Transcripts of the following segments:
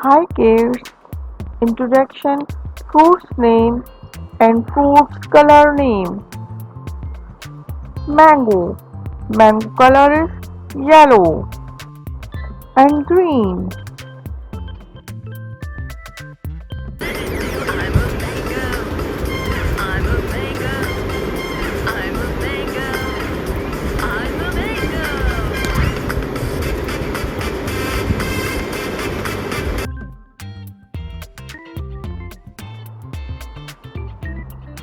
Hi kids, introduction, fruits name and fruits color name. Mango. Mango color is yellow and green.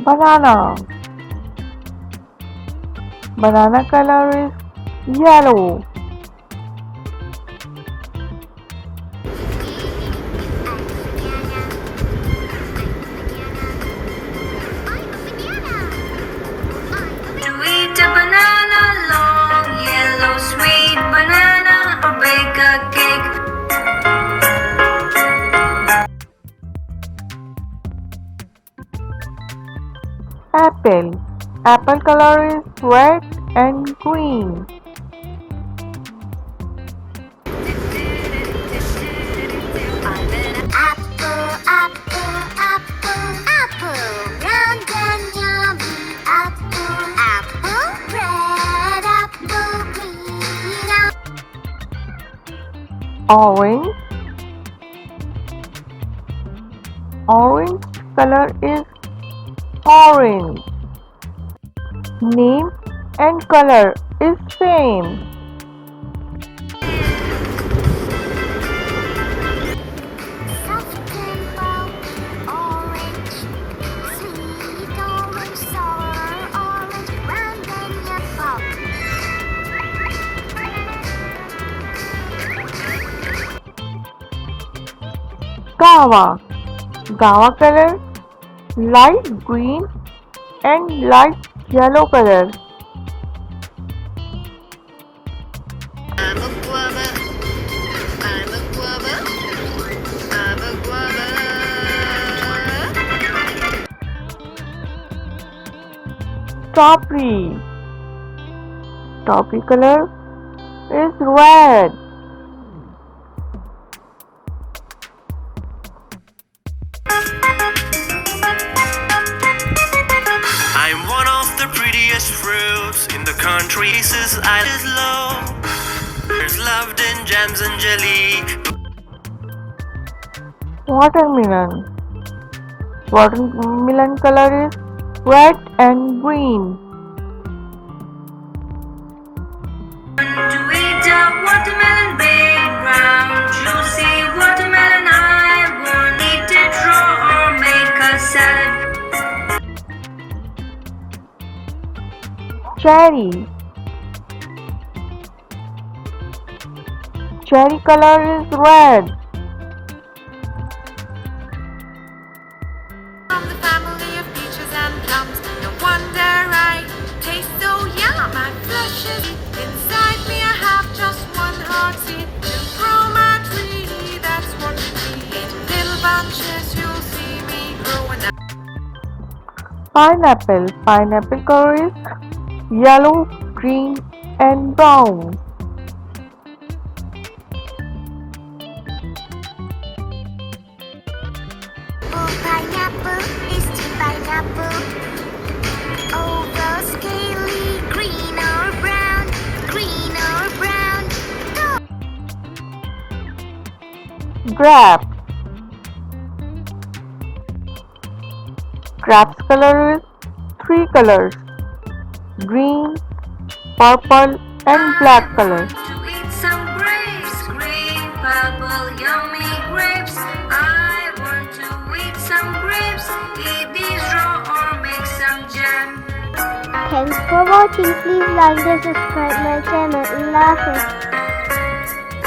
Banana. Banana color is yellow. To eat a banana, long, yellow, sweet banana, or bake a cake. Apple. Apple color is red and green. Apple, apple, apple, apple, round and yummy. Apple, apple, red apple, green apple. Orange. Orange color is orange. Name and color is same. Soft and milky orange, sweet orange, sour orange, round and yellow. Guava. Guava color light green and light yellow color. I'm a guava. I'm a guava. I'm a guava. Strawberry. Strawberry color is red. I'm one of the prettiest fruits in the country. Says I is low. There's loved in jams and jelly. Watermelon. Watermelon color is red and green. To eat a watermelon, big, round, juicy watermelon. I won't eat it raw or make a salad. Cherry. Cherry color is red. From the family of peaches and plums, no wonder I taste so yum. My flesh is inside me. I have just one heart seed to grow my tree. That's what we eat. Little bunches, you'll see me growing up. Pineapple. Pineapple color is yellow, green and brown. Oh, pineapple is the pineapple. Oval, scaly, green or brown, green or brown. Grapes. Grapes color is three colors: green, purple and black color. To eat some grapes, green, purple, yummy grapes. I want to eat some grapes, eat these raw or make some jam. Thanks for watching. Please like and subscribe my channel. Allah Hafiz.